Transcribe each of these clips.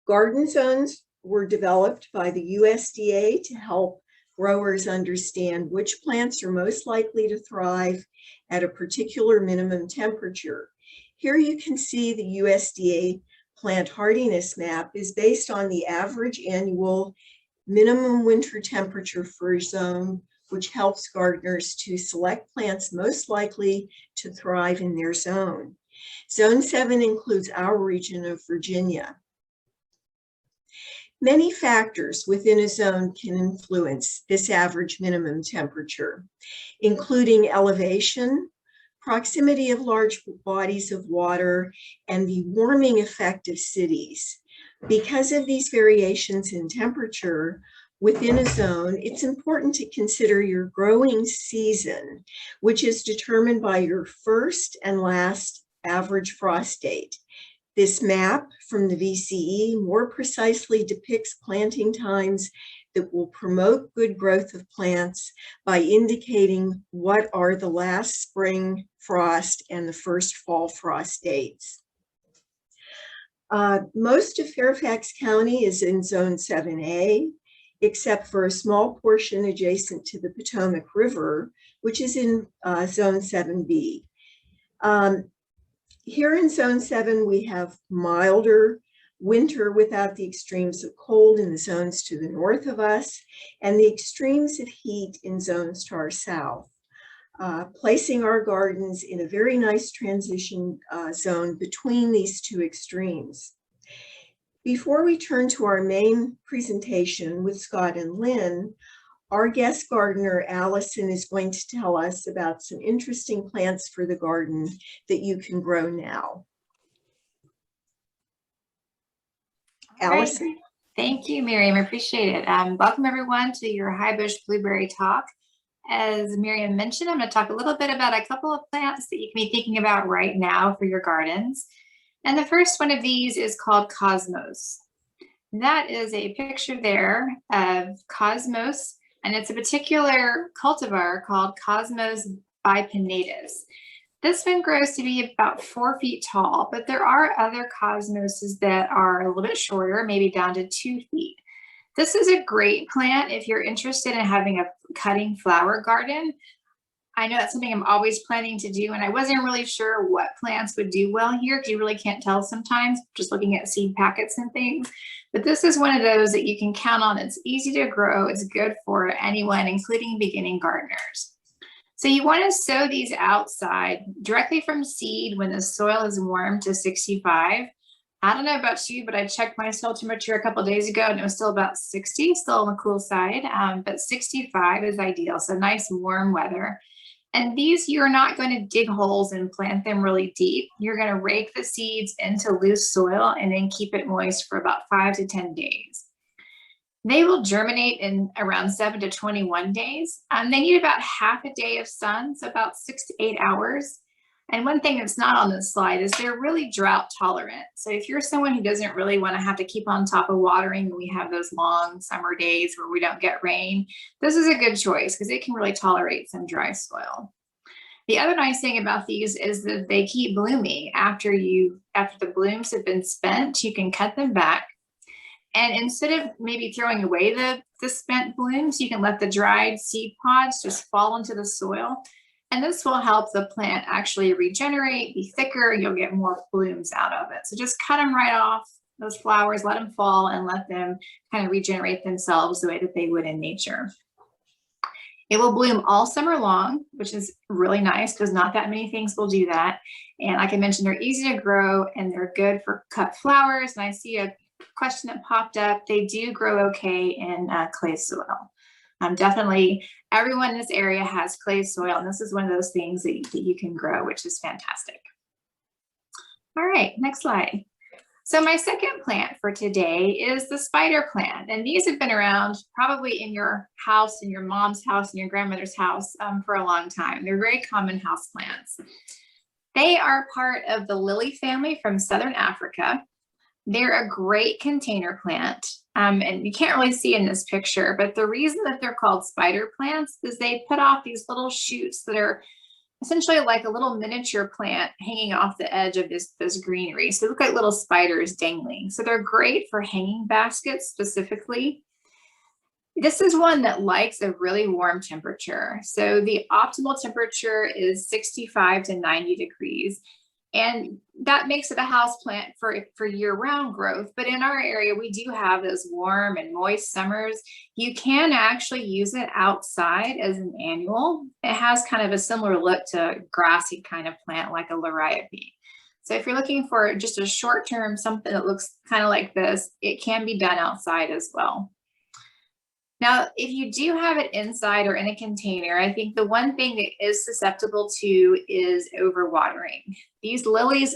Garden zones were developed by the USDA to help growers understand which plants are most likely to thrive at a particular minimum temperature. Here you can see the USDA plant hardiness map is based on the average annual minimum winter temperature for a zone, which helps gardeners to select plants most likely to thrive in their zone. Zone 7 includes our region of Virginia. Many factors within a zone can influence this average minimum temperature, including elevation, proximity of large bodies of water, and the warming effect of cities. Because of these variations in temperature within a zone, it's important to consider your growing season, which is determined by your first and last average frost date. This map from the VCE more precisely depicts planting times that will promote good growth of plants by indicating what are the last spring frost and the first fall frost dates. Most of Fairfax County is in Zone 7A, except for a small portion adjacent to the Potomac River, which is in Zone 7B. Here in Zone 7, we have milder winter without the extremes of cold in the zones to the north of us, and the extremes of heat in zones to our south, placing our gardens in a very nice transition zone between these two extremes. Before we turn to our main presentation with Scott and Lynn, our guest gardener, Allison, is going to tell us about some interesting plants for the garden that you can grow now. Allison? Great. Thank you, Miriam. I appreciate it. Welcome, everyone, to your Highbush Blueberry Talk. As Miriam mentioned, I'm going to talk a little bit about a couple of plants that you can be thinking about right now for your gardens. And the first one of these is called Cosmos. That is a picture there of Cosmos, and it's a particular cultivar called Cosmos bipinnatus. This one grows to be about 4 feet tall, but there are other cosmoses that are a little bit shorter, maybe down to 2 feet. This is a great plant if you're interested in having a cutting flower garden. I know that's something I'm always planning to do, and I wasn't really sure what plants would do well here because you really can't tell sometimes just looking at seed packets and things. But this is one of those that you can count on. It's easy to grow. It's good for anyone, including beginning gardeners. So you want to sow these outside directly from seed when the soil is warm to 65. I don't know about you, but I checked my soil temperature a couple of days ago and it was still about 60, still on the cool side, but 65 is ideal. So nice warm weather. And these, you're not going to dig holes and plant them really deep. You're going to rake the seeds into loose soil and then keep it moist for about 5 to 10 days. They will germinate in around 7 to 21 days. They need about half a day of sun, so about 6 to 8 hours. And one thing that's not on this slide is they're really drought tolerant. So if you're someone who doesn't really want to have to keep on top of watering, and we have those long summer days where we don't get rain, this is a good choice because it can really tolerate some dry soil. The other nice thing about these is that they keep blooming after the blooms have been spent. You can cut them back. And instead of maybe throwing away the spent blooms, you can let the dried seed pods just fall into the soil. And this will help the plant actually regenerate, be thicker, you'll get more blooms out of it. So just cut them right off, those flowers, let them fall and let them kind of regenerate themselves the way that they would in nature. It will bloom all summer long, which is really nice because not that many things will do that. And like I mentioned, they're easy to grow and they're good for cut flowers. And I see a question that popped up. They do grow okay in clay soil. Definitely everyone in this area has clay soil, and this is one of those things that you can grow, which is fantastic. All right, next slide. So my second plant for today is the spider plant, and these have been around probably in your house, in your mom's house, in your grandmother's house for a long time. They're very common house plants. They are part of the lily family from Southern Africa. They're a great container plant, and you can't really see in this picture, but the reason that they're called spider plants is they put off these little shoots that are essentially like a little miniature plant hanging off the edge of this greenery. So they look like little spiders dangling. So they're great for hanging baskets specifically. This is one that likes a really warm temperature. So the optimal temperature is 65 to 90 degrees. And that makes it a house plant for year-round growth. But in our area, we do have those warm and moist summers. You can actually use it outside as an annual. It has kind of a similar look to a grassy kind of plant like a liriope. So if you're looking for just a short-term, something that looks kind of like this, it can be done outside as well. Now, if you do have it inside or in a container, I think the one thing that is susceptible to is overwatering. These lilies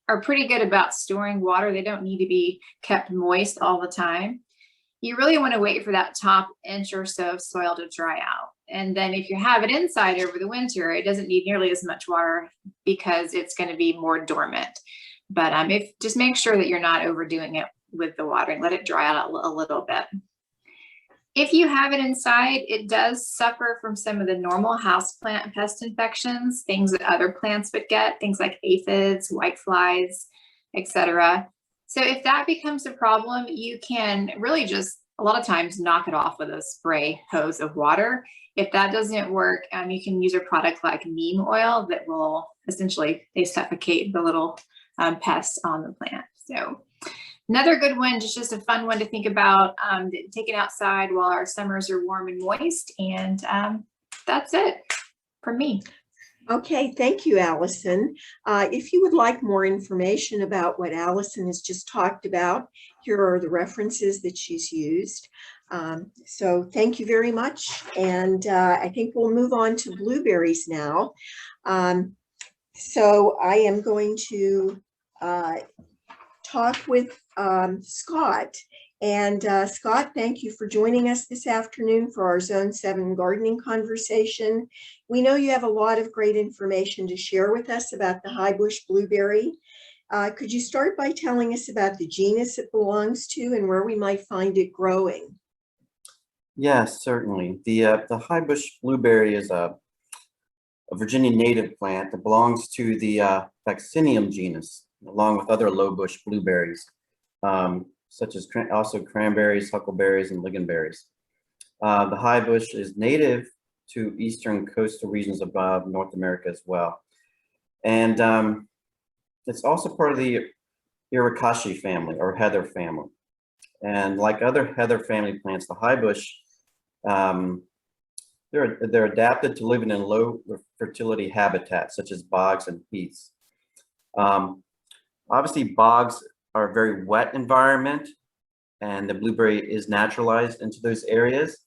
are pretty good about storing water. They don't need to be kept moist all the time. You really want to wait for that top inch or so of soil to dry out. And then if you have it inside over the winter, it doesn't need nearly as much water because it's going to be more dormant. But just make sure that you're not overdoing it with the watering. Let it dry out a little bit. If you have it inside, it does suffer from some of the normal houseplant pest infections, things that other plants would get, things like aphids, whiteflies, etc. So if that becomes a problem, you can really just a lot of times knock it off with a spray hose of water. If that doesn't work, you can use a product like neem oil that will essentially, they suffocate the little pests on the plant. So another good one, just a fun one to think about, take it outside while our summers are warm and moist. And that's it for me. Okay, thank you, Allison. If you would like more information about what Allison has just talked about, here are the references that she's used. So thank you very much. And I think we'll move on to blueberries now. So I am going to talk with Scott. And Scott, thank you for joining us this afternoon for our Zone 7 gardening conversation. We know you have a lot of great information to share with us about the Highbush blueberry. Could you start by telling us about the genus it belongs to and where we might find it growing? Yes, certainly. The Highbush blueberry is a Virginia native plant that belongs to the Vaccinium genus, along with other lowbush blueberries, such as also cranberries, huckleberries, and lingonberries. The Highbush is native to eastern coastal regions above North America as well. And it's also part of the Ericaceae family or heather family. And like other heather family plants, the Highbush, they're adapted to living in low fertility habitats such as bogs and heaths. Obviously, bogs are a very wet environment, and the blueberry is naturalized into those areas.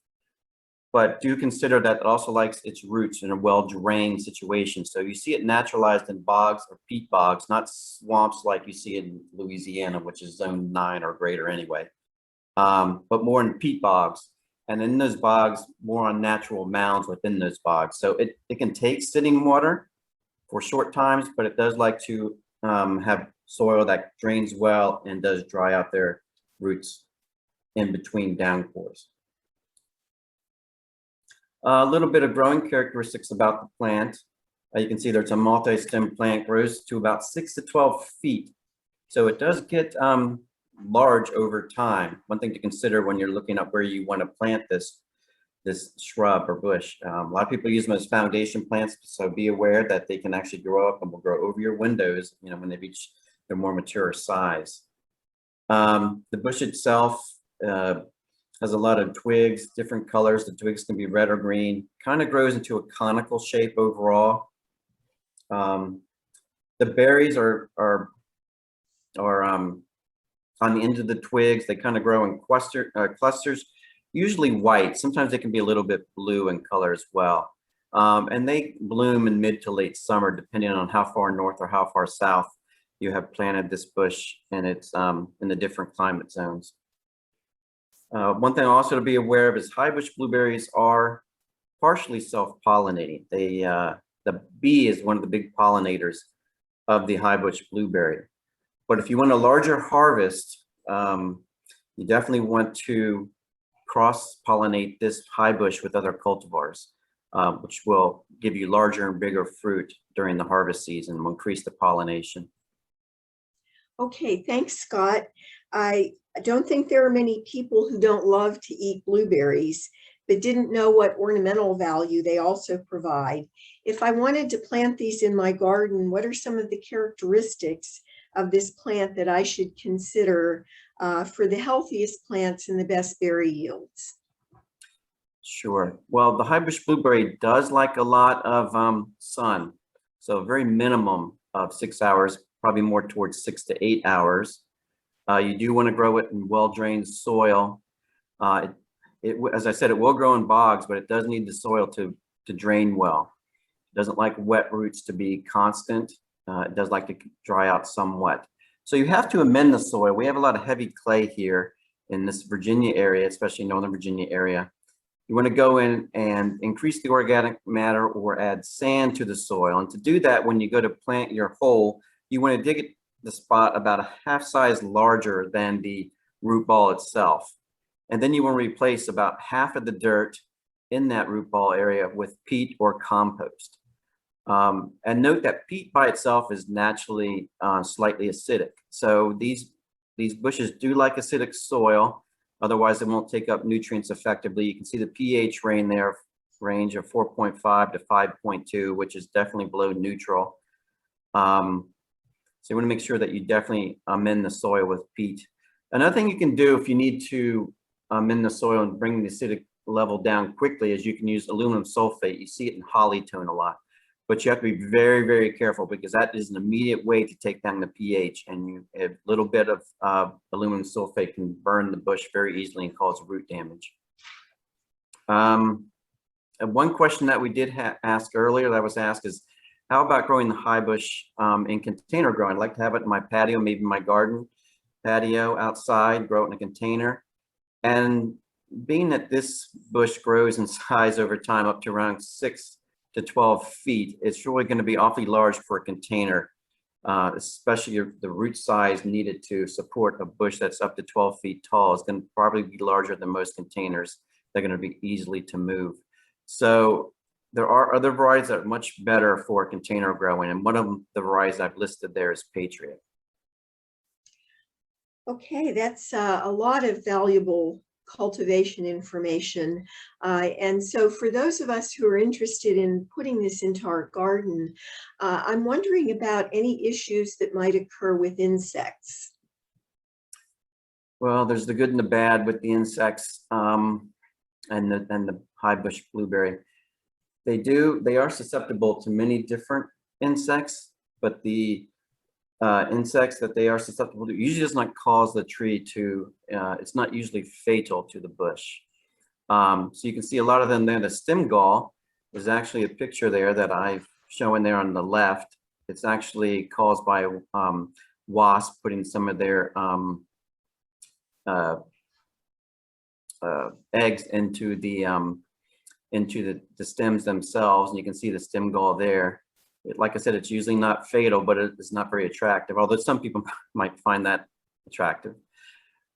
But do consider that it also likes its roots in a well-drained situation. So you see it naturalized in bogs or peat bogs, not swamps like you see in Louisiana, which is zone 9 or greater anyway, but more in peat bogs. And in those bogs, more on natural mounds within those bogs. So it can take sitting water for short times, but it does like to have soil that drains well and does dry out their roots in between downpours. A little bit of growing characteristics about the plant. You can see there's a multi-stem plant, grows to about 6 to 12 feet. So it does get large over time. One thing to consider when you're looking up where you want to plant this shrub or bush. A lot of people use them as foundation plants, so be aware that they can actually grow up and will grow over your windows, when they reach their more mature size. The bush itself has a lot of twigs, different colors. The twigs can be red or green, kind of grows into a conical shape overall. The berries are on the end of the twigs. They kind of grow in clusters, usually white. Sometimes they can be a little bit blue in color as well. And they bloom in mid to late summer, depending on how far north or how far south you have planted this bush, and it's in the different climate zones. One thing also to be aware of is Highbush blueberries are partially self-pollinating. The bee is one of the big pollinators of the Highbush blueberry. But if you want a larger harvest, you definitely want to cross-pollinate this Highbush with other cultivars. which will give you larger and bigger fruit during the harvest season and will increase the pollination. Okay, thanks, Scott. I don't think there are many people who don't love to eat blueberries, but didn't know what ornamental value they also provide. If I wanted to plant these in my garden, what are some of the characteristics of this plant that I should consider for the healthiest plants and the best berry yields? Sure. Well, the Highbush blueberry does like a lot of sun, so a very minimum of 6 hours, probably more towards 6 to 8 hours. You do want to grow it in well-drained soil. As I said, it will grow in bogs, but it does need the soil to drain well. It doesn't like wet roots to be constant. It does like to dry out somewhat. So you have to amend the soil. We have a lot of heavy clay here in this Virginia area, especially Northern Virginia area. You want to go in and increase the organic matter or add sand to the soil. And to do that, when you go to plant your hole, you want to dig the spot about a half size larger than the root ball itself. And then you want to replace about half of the dirt in that root ball area with peat or compost. And note that peat by itself is naturally slightly acidic. So these bushes do like acidic soil. Otherwise, it won't take up nutrients effectively. You can see the pH range there, range of 4.5 to 5.2, which is definitely below neutral. So you want to make sure that you definitely amend the soil with peat. Another thing you can do if you need to amend the soil and bring the acidic level down quickly is you can use aluminum sulfate. You see it in holly tone a lot, but you have to be very, very careful because that is an immediate way to take down the pH, and a little bit of aluminum sulfate can burn the bush very easily and cause root damage. And one question that we did ask earlier that was asked is, how about growing the Highbush in container growing? I'd like to have it in my patio, maybe my garden patio outside, grow it in a container. And being that this bush grows in size over time up to around 6 to 12 feet, it's really going to be awfully large for a container, especially the root size needed to support a bush that's up to 12 feet tall is going to probably be larger than most containers. They're going to be easily to move. So there are other varieties that are much better for container growing, and one of the varieties I've listed there is Patriot. Okay, that's a lot of valuable cultivation information. And so for those of us who are interested in putting this into our garden, I'm wondering about any issues that might occur with insects. Well, there's the good and the bad with the insects and the Highbush blueberry. They are susceptible to many different insects, but the insects that they are susceptible to usually does not cause the tree to, it's not usually fatal to the bush. So you can see a lot of them there. The stem gall is actually a picture there that I've shown there on the left. It's actually caused by wasps putting some of their eggs into the stems themselves, and you can see the stem gall there. Like I said, it's usually not fatal, but it's not very attractive, although some people might find that attractive.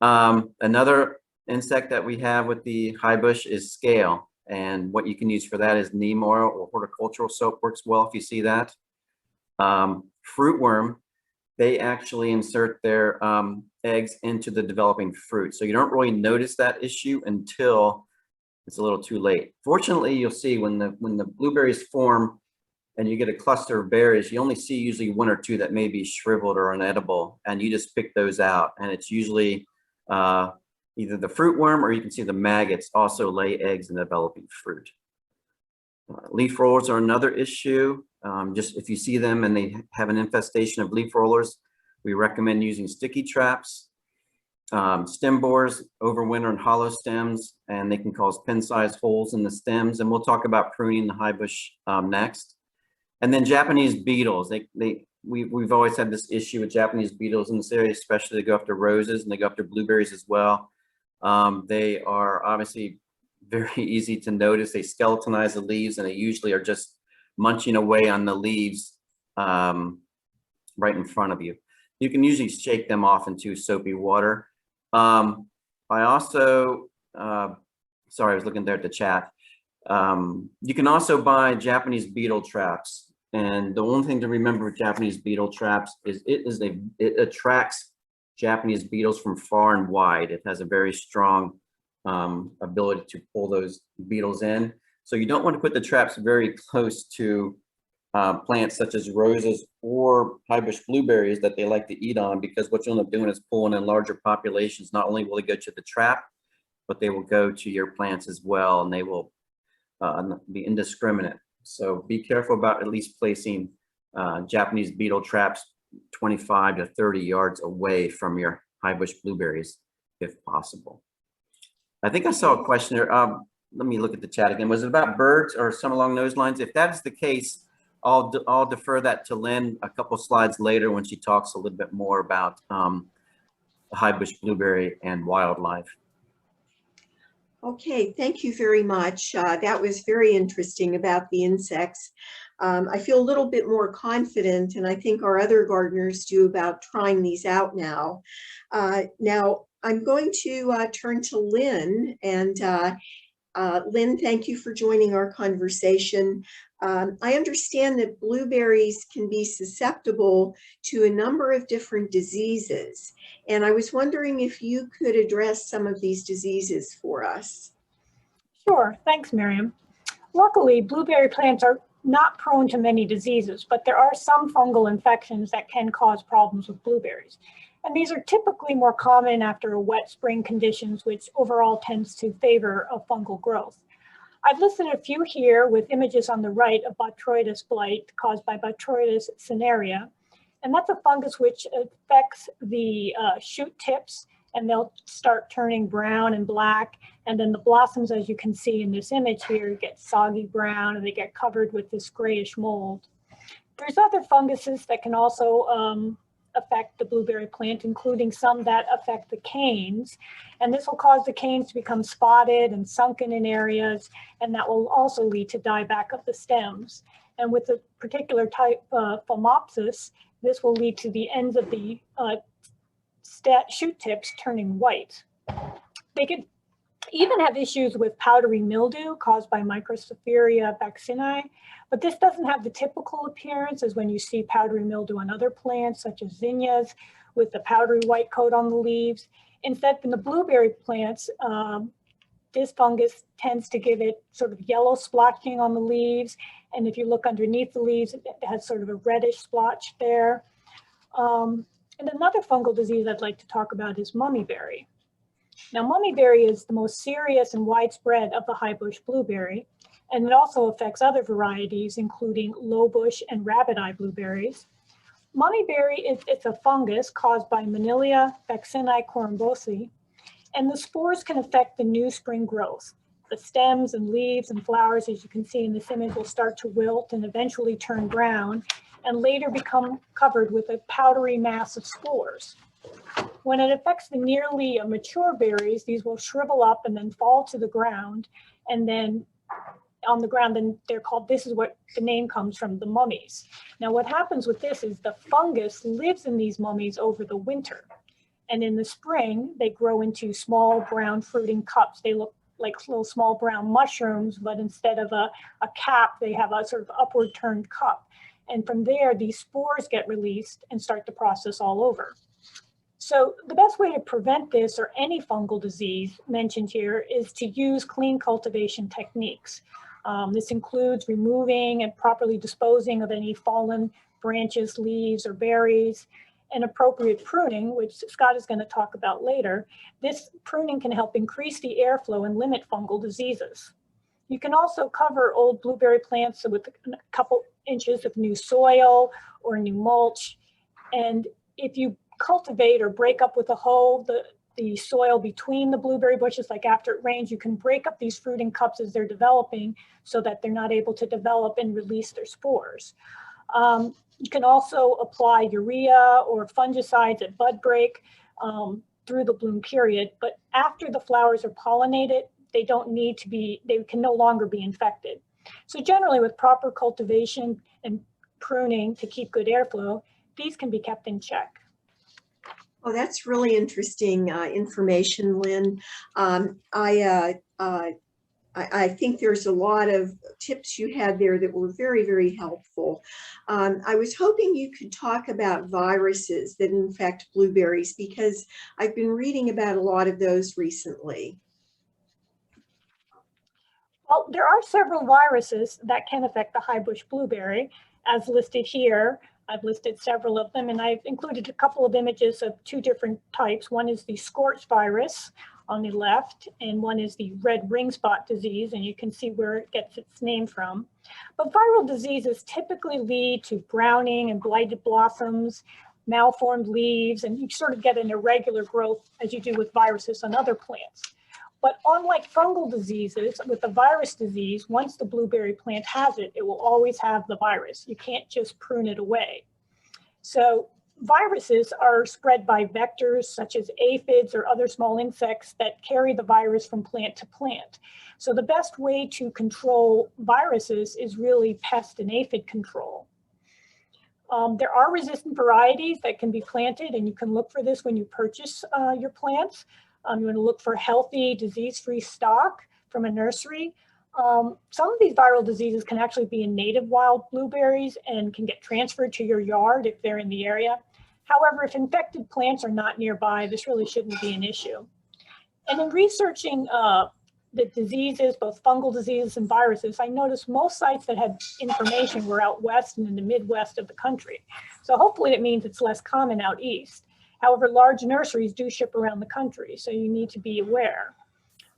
Another insect that we have with the Highbush is scale, and what you can use for that is neem oil or horticultural soap works well if you see that. Fruitworm, they actually insert their eggs into the developing fruit, so you don't really notice that issue until it's a little too late. Fortunately, you'll see when the blueberries form and you get a cluster of berries, you only see usually 1 or 2 that may be shriveled or unedible, and you just pick those out. And it's usually either the fruit worm, or you can see the maggots also lay eggs in developing fruit. Leaf rollers are another issue. Just if you see them and they have an infestation of leaf rollers, we recommend using sticky traps. Stem borers overwinter in hollow stems, and they can cause pin-sized holes in the stems. And we'll talk about pruning the Highbush next. And then Japanese beetles. We've always had this issue with Japanese beetles in this area, especially they go after roses and they go after blueberries as well. They are obviously very easy to notice. They skeletonize the leaves, and they usually are just munching away on the leaves right in front of you. You can usually shake them off into soapy water. I also, sorry, I was looking there at the chat. You can also buy Japanese beetle traps. And the one thing to remember with Japanese beetle traps is it attracts Japanese beetles from far and wide. It has a very strong ability to pull those beetles in. So you don't want to put the traps very close to plants such as roses or Highbush blueberries that they like to eat on, because what you'll end up doing is pulling in larger populations. Not only will they go to the trap, but they will go to your plants as well, and they will be indiscriminate. So be careful about at least placing Japanese beetle traps 25 to 30 yards away from your Highbush blueberries, if possible. I think I saw a question there. Let me look at the chat again. Was it about birds or some along those lines? If that is the case, I'll defer that to Lynn a couple slides later when she talks a little bit more about the Highbush blueberry and wildlife. Okay, thank you very much. That was very interesting about the insects. I feel a little bit more confident, and I think our other gardeners do, about trying these out now. Now, I'm going to turn to Lynn, and Lynn, thank you for joining our conversation. I understand that blueberries can be susceptible to a number of different diseases, and I was wondering if you could address some of these diseases for us. Sure, thanks, Miriam. Luckily, blueberry plants are not prone to many diseases, but there are some fungal infections that can cause problems with blueberries. And these are typically more common after wet spring conditions, which overall tends to favor a fungal growth. I've listed a few here with images on the right of Botrytis blight caused by Botrytis cinerea. And that's a fungus which affects the shoot tips, and they'll start turning brown and black. And then the blossoms, as you can see in this image here, get soggy brown and they get covered with this grayish mold. There's other funguses that can also affect the blueberry plant, including some that affect the canes. And this will cause the canes to become spotted and sunken in areas, and that will also lead to dieback of the stems. And with a particular type of Phomopsis, this will lead to the ends of the shoot tips turning white. They could even have issues with powdery mildew caused by Microsphaeria vaccinae, but this doesn't have the typical appearance as when you see powdery mildew on other plants such as zinnias with the powdery white coat on the leaves. Instead, in the blueberry plants, this fungus tends to give it sort of yellow splotching on the leaves, and if you look underneath the leaves, it has sort of a reddish splotch there. And another fungal disease I'd like to talk about is mummyberry. Now, mummyberry is the most serious and widespread of the Highbush blueberry, and it also affects other varieties, including lowbush and rabbit-eye blueberries. Mummyberry it's a fungus caused by Manila vaccinae corymbosi, and the spores can affect the new spring growth. The stems and leaves and flowers, as you can see in this image, will start to wilt and eventually turn brown, and later become covered with a powdery mass of spores. When it affects the nearly mature berries, these will shrivel up and then fall to the ground, and then on the ground, then they're called, this is what the name comes from, the mummies. Now what happens with this is the fungus lives in these mummies over the winter, and in the spring, they grow into small brown fruiting cups. They look like little small brown mushrooms, but instead of a cap, they have a sort of upward turned cup. And from there, these spores get released and start the process all over. So the best way to prevent this or any fungal disease mentioned here is to use clean cultivation techniques. This includes removing and properly disposing of any fallen branches, leaves, or berries, and appropriate pruning, which Scott is going to talk about later. This pruning can help increase the airflow and limit fungal diseases. You can also cover old blueberry plants with a couple inches of new soil or new mulch. And if you cultivate or break up with a hoe the soil between the blueberry bushes, like after it rains, you can break up these fruiting cups as they're developing so that they're not able to develop and release their spores. You can also apply urea or fungicides at bud break through the bloom period, but after the flowers are pollinated, they can no longer be infected. So generally with proper cultivation and pruning to keep good airflow, these can be kept in check. Oh, that's really interesting information, Lynn. I think there's a lot of tips you had there that were very, very helpful. I was hoping you could talk about viruses that infect blueberries, because I've been reading about a lot of those recently. Well, there are several viruses that can affect the Highbush blueberry, as listed here. I've listed several of them, and I've included a couple of images of two different types. One is the scorch virus on the left, and one is the red ring spot disease, and you can see where it gets its name from. But viral diseases typically lead to browning and blighted blossoms, malformed leaves, and you sort of get an irregular growth as you do with viruses on other plants. But unlike fungal diseases, with the virus disease, once the blueberry plant has it, it will always have the virus. You can't just prune it away. So viruses are spread by vectors such as aphids or other small insects that carry the virus from plant to plant. So the best way to control viruses is really pest and aphid control. There are resistant varieties that can be planted, and you can look for this when you purchase your plants. You want to look for healthy, disease-free stock from a nursery. Some of these viral diseases can actually be in native wild blueberries and can get transferred to your yard if they're in the area. However, if infected plants are not nearby, this really shouldn't be an issue. And in researching the diseases, both fungal diseases and viruses, I noticed most sites that had information were out west and in the Midwest of the country. So hopefully it means it's less common out east. However, large nurseries do ship around the country, so you need to be aware.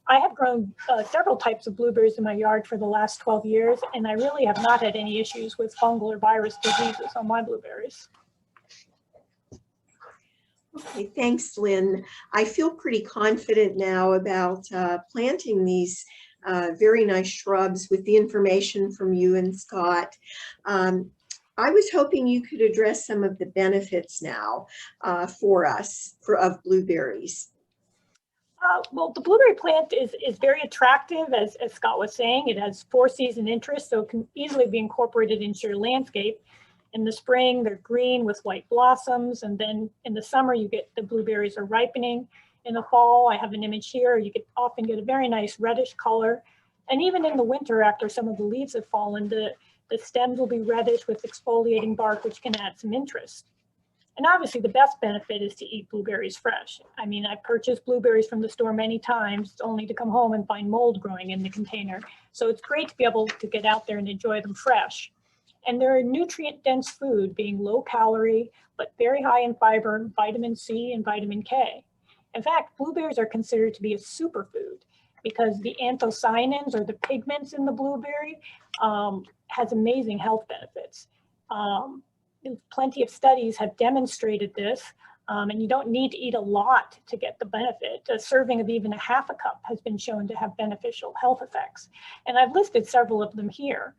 I have grown several types of blueberries in my yard for the last 12 years, and I really have not had any issues with fungal or virus diseases on my blueberries. Okay, thanks, Lynn. I feel pretty confident now about planting these very nice shrubs with the information from you and Scott. I was hoping you could address some of the benefits now for us of blueberries. Well, the blueberry plant is very attractive, as Scott was saying. It has four-season interest, so it can easily be incorporated into your landscape. In the spring, they're green with white blossoms, and then in the summer, you get the blueberries are ripening. In the fall, I have an image here, you often get a very nice reddish color. And even in the winter, after some of the leaves have fallen, the stems will be reddish with exfoliating bark, which can add some interest. And obviously the best benefit is to eat blueberries fresh. I mean, I've purchased blueberries from the store many times only to come home and find mold growing in the container. So it's great to be able to get out there and enjoy them fresh. And they're a nutrient-dense food, being low calorie, but very high in fiber, vitamin C and vitamin K. In fact, blueberries are considered to be a superfood because the anthocyanins, or the pigments in the blueberry, has amazing health benefits. Plenty of studies have demonstrated this, and you don't need to eat a lot to get the benefit. A serving of even a half a cup has been shown to have beneficial health effects. And I've listed several of them here,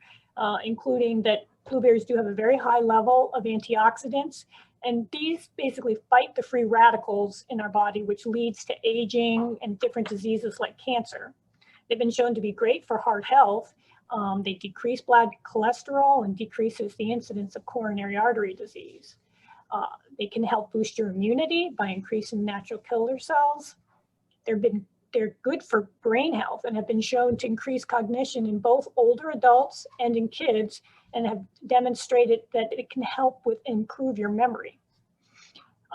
including that blueberries do have a very high level of antioxidants, and these basically fight the free radicals in our body, which leads to aging and different diseases like cancer. They've been shown to be great for heart health. They decrease blood cholesterol and decreases the incidence of coronary artery disease. They can help boost your immunity by increasing natural killer cells. They're good for brain health and have been shown to increase cognition in both older adults and in kids, and have demonstrated that it can help improve your memory.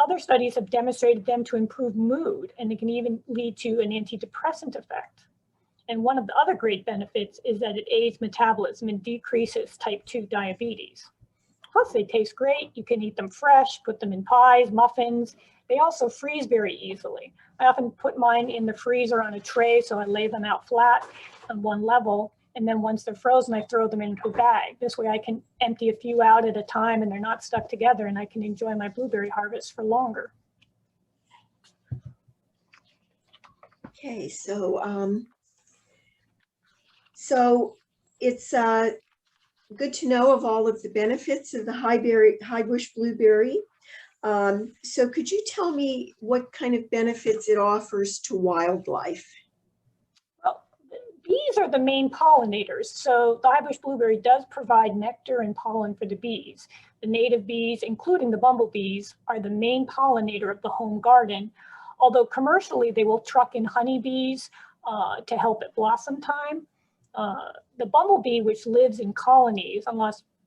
Other studies have demonstrated them to improve mood, and it can even lead to an antidepressant effect. And one of the other great benefits is that it aids metabolism and decreases type 2 diabetes. Plus, they taste great. You can eat them fresh, put them in pies, muffins. They also freeze very easily. I often put mine in the freezer on a tray, so I lay them out flat on one level. And then once they're frozen, I throw them into a bag. This way I can empty a few out at a time and they're not stuck together, and I can enjoy my blueberry harvest for longer. Okay, so it's good to know of all of the benefits of the Highbush blueberry. So could you tell me what kind of benefits it offers to wildlife? Well, bees are the main pollinators. So the Highbush blueberry does provide nectar and pollen for the bees. The native bees, including the bumblebees, are the main pollinator of the home garden, although commercially they will truck in honeybees to help at blossom time. The bumblebee, which lives in colonies,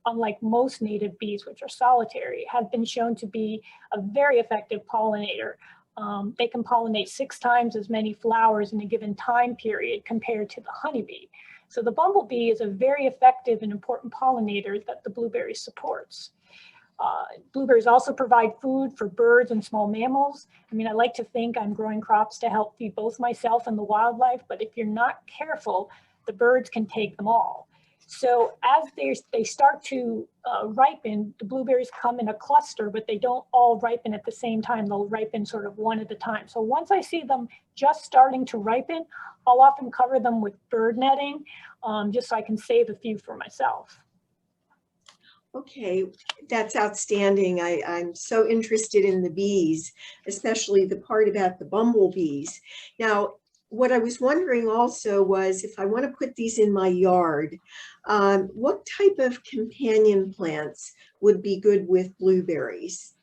unlike most native bees, which are solitary, have been shown to be a very effective pollinator. They can pollinate 6 times as many flowers in a given time period compared to the honeybee. So the bumblebee is a very effective and important pollinator that the blueberry supports. Blueberries also provide food for birds and small mammals. I mean, I like to think I'm growing crops to help feed both myself and the wildlife, but if you're not careful, the birds can take them all. So as they start to ripen, the blueberries come in a cluster, but they don't all ripen at the same time. They'll ripen sort of one at a time. So once I see them just starting to ripen, I'll often cover them with bird netting, just so I can save a few for myself. Okay, that's outstanding. I'm so interested in the bees, especially the part about the bumblebees. Now, what I was wondering also was if I want to put these in my yard, what type of companion plants would be good with blueberries?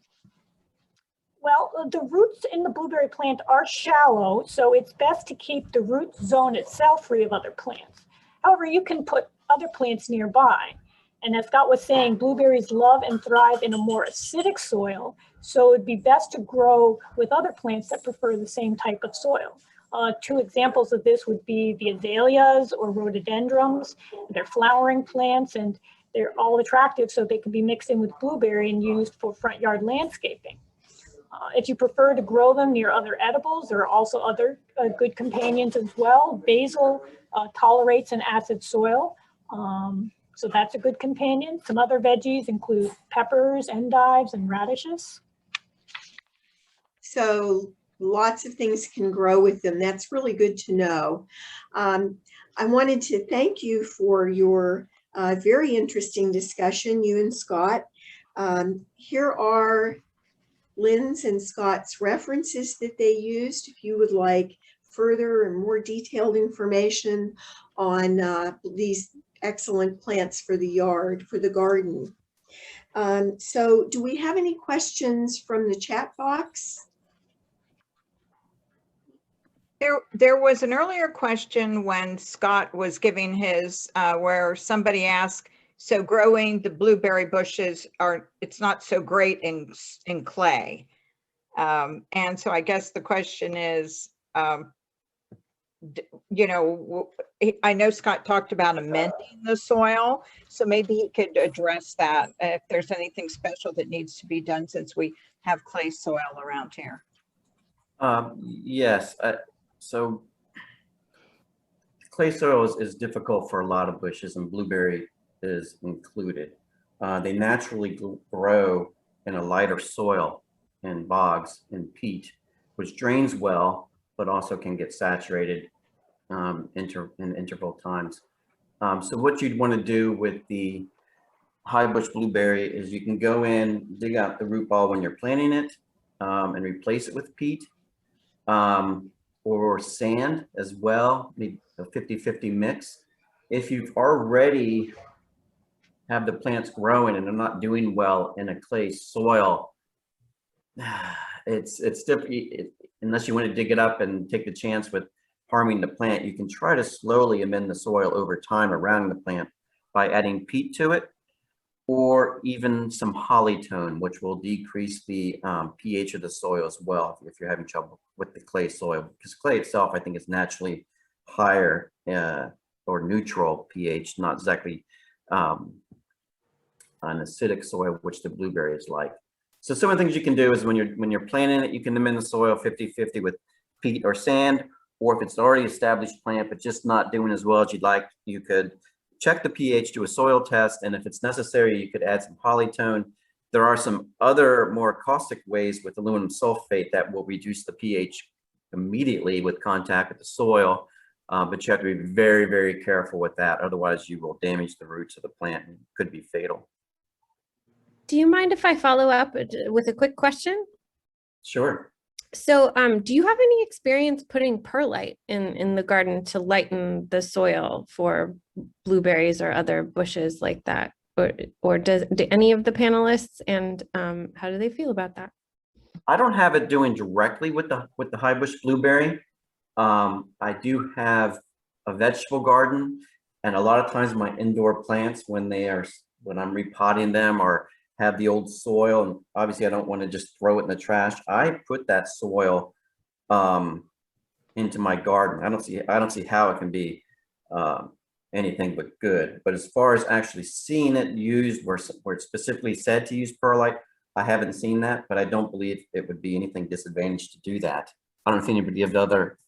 Well, the roots in the blueberry plant are shallow, so it's best to keep the root zone itself free of other plants. However, you can put other plants nearby. And as Scott was saying, blueberries love and thrive in a more acidic soil, so it'd be best to grow with other plants that prefer the same type of soil. 2 examples of this would be the azaleas or rhododendrons. They're flowering plants and they're all attractive, so they can be mixed in with blueberry and used for front yard landscaping. If you prefer to grow them near other edibles, there are also other good companions as well. Basil tolerates an acid soil. So that's a good companion. Some other veggies include peppers, endives, and radishes. So lots of things can grow with them. That's really good to know. I wanted to thank you for your very interesting discussion, you and Scott. Here are Lynn's and Scott's references that they used if you would like further and more detailed information on these excellent plants for the yard, for the garden. So do we have any questions from the chat box? There was an earlier question when Scott was giving his, where somebody asked, so growing the blueberry bushes it's not so great in clay. And so I guess the question is, you know, I know Scott talked about amending the soil, so maybe he could address that if there's anything special that needs to be done since we have clay soil around here. Yes, so clay soil is difficult for a lot of bushes, and blueberry is included. They naturally grow in a lighter soil in bogs and peat, which drains well, but also can get saturated in interval times. So what you'd want to do with the Highbush blueberry is you can go in, dig out the root ball when you're planting it, and replace it with peat or sand as well, maybe a 50-50 mix. If you've already have the plants growing and they're not doing well in a clay soil, it's different. Unless you want to dig it up and take the chance with harming the plant, you can try to slowly amend the soil over time around the plant by adding peat to it, or even some polytone, which will decrease the pH of the soil as well if you're having trouble with the clay soil, because clay itself, I think, is naturally higher or neutral pH, not exactly an acidic soil, which the blueberry is like. So some of the things you can do is when you're planting it, you can amend the soil 50-50 with peat or sand, or if it's already established plant but just not doing as well as you'd like, you could check the pH, do a soil test, and if it's necessary, you could add some polytone. There are some other more caustic ways with aluminum sulfate that will reduce the pH immediately with contact with the soil, but you have to be very, very careful with that. Otherwise, you will damage the roots of the plant and it could be fatal. Do you mind if I follow up with a quick question? Sure. So do you have any experience putting perlite in the garden to lighten the soil for blueberries or other bushes like that? Or do any of the panelists, and how do they feel about that? I don't have it doing directly with the Highbush blueberry. I do have a vegetable garden, And a lot of times my indoor plants, when I'm repotting them or have the old soil, and obviously I don't want to just throw it in the trash, I put that soil into my garden. I don't see how it can be anything but good. But as far as actually seeing it used where it's specifically said to use perlite, I haven't seen that, but I don't believe it would be anything disadvantaged to do that. I don't know if anybody of the other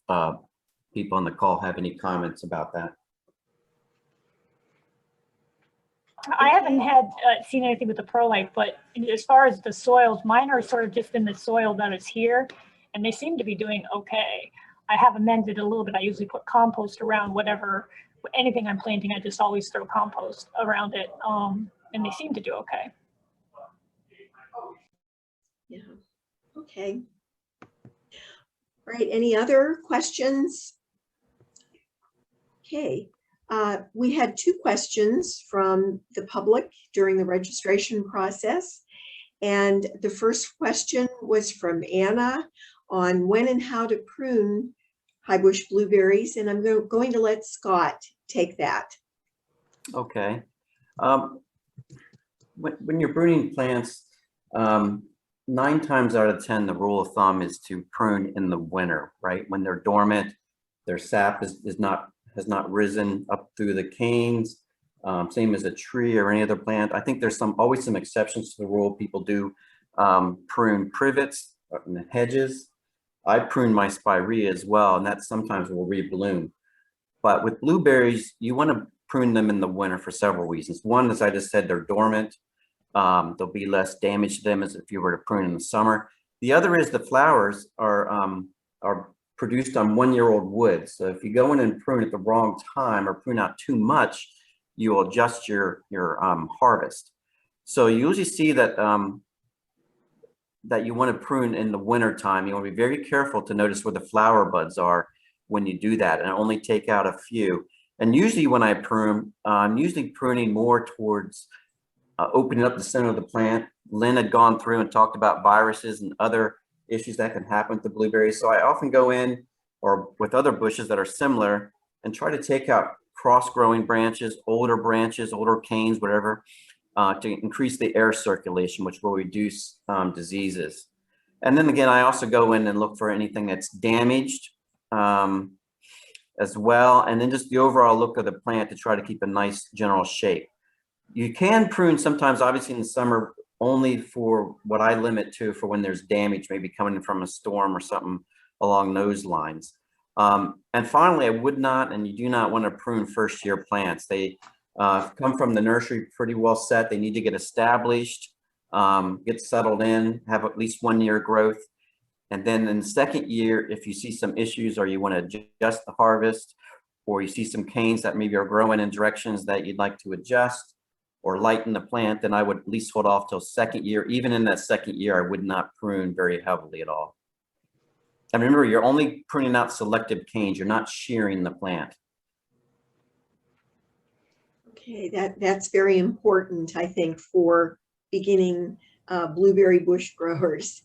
people on the call have any comments about that. I haven't seen anything with the perlite, but as far as the soils, mine are sort of just in the soil that is here, and they seem to be doing okay. I have amended a little bit. I usually put compost around anything I'm planting. I just always throw compost around it, and they seem to do okay. Yeah, okay. All right, any other questions? Okay, we had 2 questions from the public during the registration process. And the first question was from Anna on when and how to prune Highbush blueberries. And I'm going to let Scott take that. Okay. When you're pruning plants, 9 times out of 10, the rule of thumb is to prune in the winter, right? When they're dormant, their sap has not risen up through the canes, same as a tree or any other plant. I think there's always some exceptions to the rule. People do prune privets and the hedges. I prune my spirea as well, and that sometimes will rebloom. But with blueberries, you want to prune them in the winter for several reasons. One, as I just said, they're dormant. There'll be less damage to them as if you were to prune in the summer. The other is the flowers are produced on 1-year-old wood. So if you go in and prune at the wrong time or prune out too much, you will adjust your harvest. So you usually see that that you want to prune in the winter time. You want to be very careful to notice where the flower buds are when you do that, and only take out a few. And usually when I prune, I'm usually pruning more towards opening up the center of the plant. Lynn had gone through and talked about viruses and other issues that can happen to blueberries. So I often go in, or with other bushes that are similar, and try to take out cross-growing branches, older canes, whatever, to increase the air circulation, which will reduce diseases. And then again, I also go in and look for anything that's damaged as well. And then just the overall look of the plant to try to keep a nice general shape. You can prune sometimes, obviously in the summer, only for what I limit to for when there's damage, maybe coming in from a storm or something along those lines. And finally, I would not, and you do not want to prune first-year plants. They come from the nursery pretty well set. They need to get established, get settled in, have at least 1 year growth. And then in the second year, if you see some issues or you want to adjust the harvest, or you see some canes that maybe are growing in directions that you'd like to adjust or lighten the plant, then I would at least hold off till second year. Even in that second year, I would not prune very heavily at all. And remember, you're only pruning out selective canes. You're not shearing the plant. Okay, that's very important, I think, for beginning blueberry bush growers.